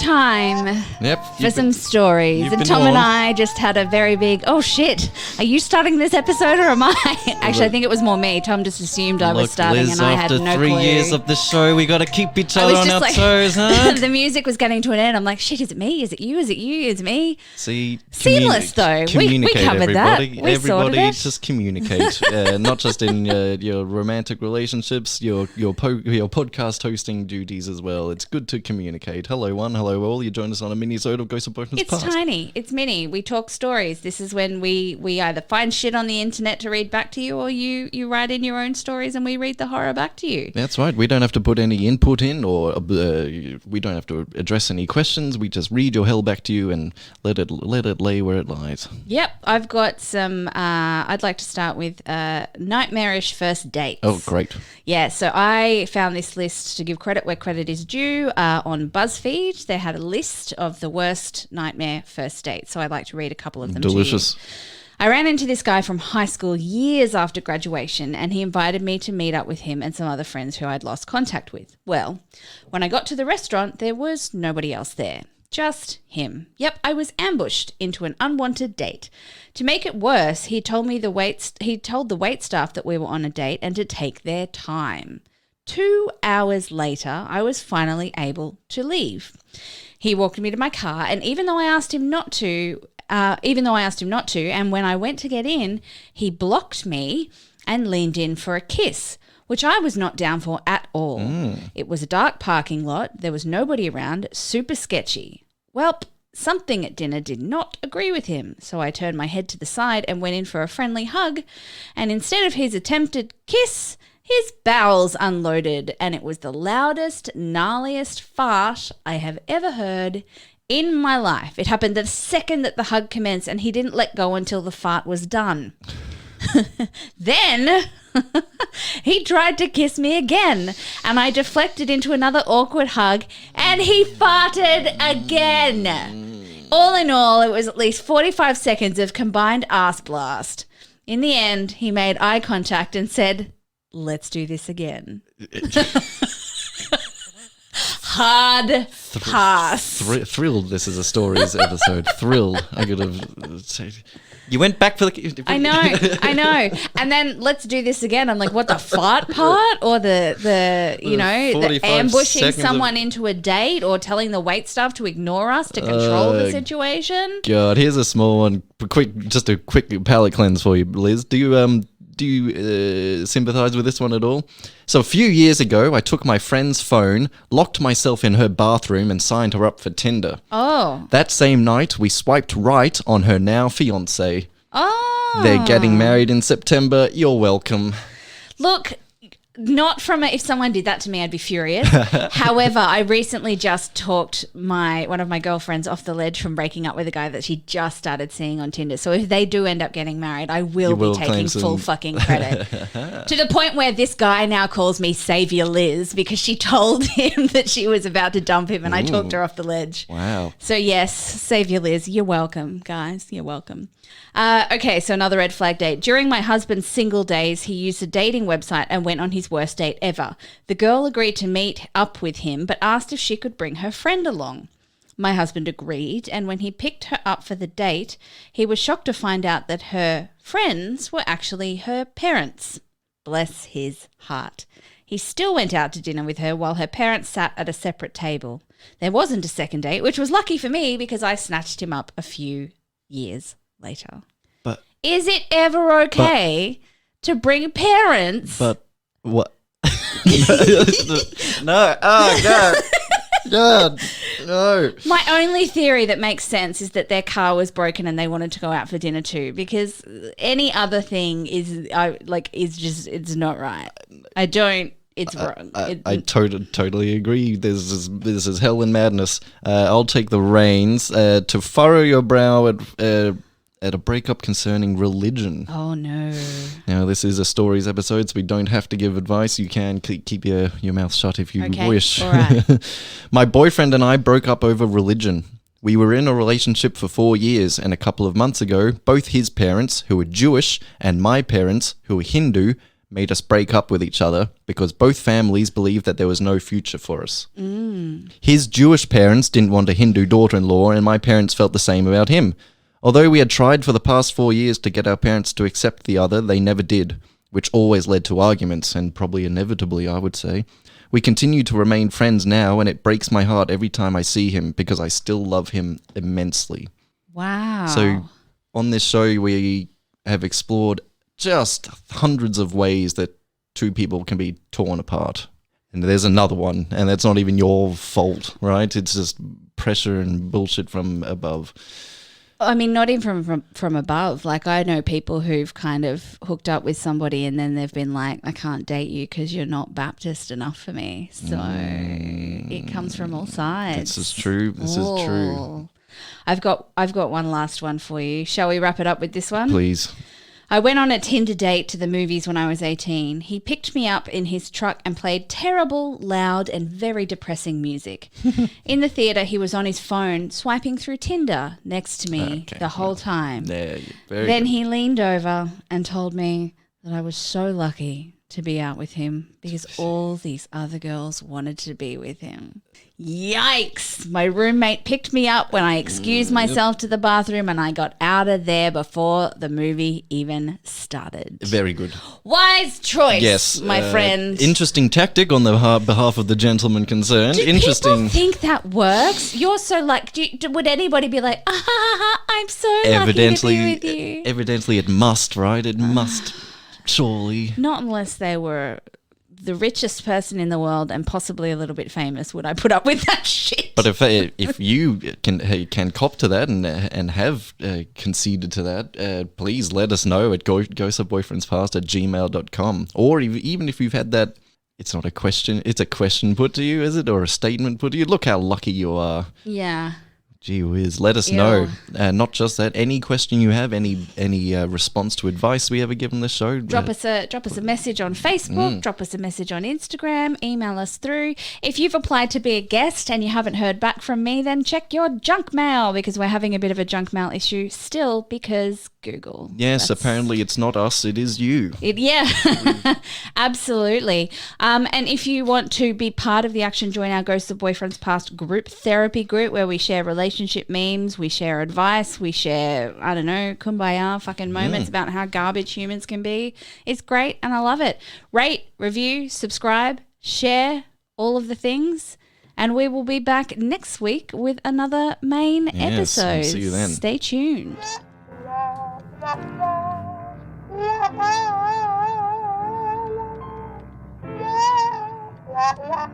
time Yep. for some stories. you've And been Tom and warned. I just had a very big, oh shit, are you starting this episode or am I? Actually, I think it was more me. Tom just assumed I was Look, starting Liz, and I had after no 3 clue. years of the show, we got to keep each I other was on just our like, toes, huh? the music was getting to an end. I'm like, shit, is it me? Is it you? Is it you? Is it me? See, Seamless, though. We Communicate, covered that. everybody. We sorted Everybody, it. just communicate. Not just in your romantic relationships, your podcast hosting duties as well. It's good to communicate. Hello, one. Hello, all. You join us on a minisode of Ghosts of Boyfriendspast. It's tiny. It's mini. We talk stories. This is when we either find shit on the internet to read back to you, or you write in your own stories and we read the horror back to you. That's right. We don't have to put any input in, or we don't have to address any questions. We just read your hell back to you and let it lay where it lies. Yep. I've got some, I'd like to start with nightmarish first dates. Oh, great. Yeah, so I found this list, to give credit where credit is due, on BuzzFeed. They had a list of the worst nightmare first dates, so I'd like to read a couple of them Delicious. to you. I ran into this guy from high school years after graduation, and he invited me to meet up with him and some other friends who I'd lost contact with. Well, when I got to the restaurant, there was nobody else there. Just him. Yep, I was ambushed into an unwanted date. To make it worse, he told the wait staff that we were on a date and to take their time. 2 hours later, I was finally able to leave. He walked me to my car, and even though I asked him not to, and when I went to get in, he blocked me and leaned in for a kiss, which I was not down for at all. It was a dark parking lot. There was nobody around. Super sketchy. Well, something at dinner did not agree with him, so I turned my head to the side and went in for a friendly hug, and instead of his attempted kiss, his bowels unloaded, and it was the loudest, gnarliest fart I have ever heard in my life. It happened the second that the hug commenced, and he didn't let go until the fart was done. Then he tried to kiss me again, and I deflected into another awkward hug, and he farted again. All in all, it was at least 45 seconds of combined ass blast. In the end, he made eye contact and said, "Let's do this again." Hard pass. Thrilled this is a stories episode. Thrilled. I could have said, you went back for the... I know. And then let's do this again. I'm like, what, the fart part? Or the the ambushing someone into a date, or telling the waitstaff to ignore us to control the situation? God, here's a small one. Just a quick palate cleanse for you, Liz. Do you sympathize with this one at all? So a few years ago, I took my friend's phone, locked myself in her bathroom, and signed her up for Tinder. Oh. That same night, we swiped right on her now fiancé. Oh. They're getting married in September. You're welcome. Look, not from if someone did that to me, I'd be furious. However, I recently just talked one of my girlfriends off the ledge from breaking up with a guy that she just started seeing on Tinder. So if they do end up getting married, I will be taking full fucking credit. To the point where this guy now calls me Savior Liz, because she told him that she was about to dump him, and I talked her off the ledge. Wow. So yes, Savior Liz, you're welcome, guys. You're welcome. Okay, so another red flag date. During my husband's single days, he used a dating website and went on his worst date ever. The girl agreed to meet up with him, but asked if she could bring her friend along. My husband agreed, and when he picked her up for the date, he was shocked to find out that her friends were actually her parents. Bless his heart. He still went out to dinner with her while her parents sat at a separate table. There wasn't a second date, which was lucky for me because I snatched him up a few years later. But is it ever okay to bring parents? But what? No. Oh, God. God. No. My only theory that makes sense is that their car was broken and they wanted to go out for dinner too, because any other thing it's not right. It's wrong. I totally agree. This is hell and madness. I'll take the reins to furrow your brow at a breakup concerning religion. Oh, no. Now, this is a stories episode, so we don't have to give advice. You can keep your mouth shut if you wish. All right. My boyfriend and I broke up over religion. We were in a relationship for 4 years, and a couple of months ago, both his parents, who were Jewish, and my parents, who were Hindu, made us break up with each other because both families believed that there was no future for us. His Jewish parents didn't want a Hindu daughter-in-law, and my parents felt the same about him. Although we had tried for the past 4 years to get our parents to accept the other, they never did, which always led to arguments, and probably inevitably, I would say. We continue to remain friends now, and it breaks my heart every time I see him because I still love him immensely. Wow. So on this show, we have explored just hundreds of ways that two people can be torn apart. And there's another one, and that's not even your fault, right? It's just pressure and bullshit from above. I mean, not even from above. Like, I know people who've kind of hooked up with somebody and then they've been like, I can't date you because you're not Baptist enough for me. So it comes from all sides. This is true. This is true. I've got one last one for you. Shall we wrap it up with this one? Please. I went on a Tinder date to the movies when I was 18. He picked me up in his truck and played terrible, loud, and very depressing music. In the theatre, he was on his phone swiping through Tinder next to me the whole time. There, Then he leaned over and told me that I was so lucky to be out with him because all these other girls wanted to be with him. Yikes! My roommate picked me up when I excused myself to the bathroom and I got out of there before the movie even started. Very good. Wise choice, Yes, my friend. Interesting tactic on the behalf of the gentleman concerned. Do people think that works? You're so like, would anybody be like, I'm so lucky to be with you? Evidently it must, right? It must, surely. Not unless they were the richest person in the world and possibly a little bit famous would I put up with that shit. But if you can cop to that and have conceded to that, please let us know at ghostsofboyfriendspast@gmail.com. Or even if you've had that, it's not a question, it's a question put to you, is it? Or a statement put to you? Look how lucky you are. Yeah. Gee whiz, let us know. Not just that, any question you have, any response to advice we ever give on this show. Drop us a message on Facebook, drop us a message on Instagram, email us through. If you've applied to be a guest and you haven't heard back from me, then check your junk mail because we're having a bit of a junk mail issue still because Google. Yes, apparently it's not us, it is you. Absolutely. And if you want to be part of the action, join our Ghosts of Boyfriends Past group therapy group where we share relationship memes, we share advice, we share, I don't know, kumbaya fucking moments about how garbage humans can be. It's great and I love it. Rate, review, subscribe, share, all of the things. And we will be back next week with another main episode. I'll see you then. Stay tuned. Yeah.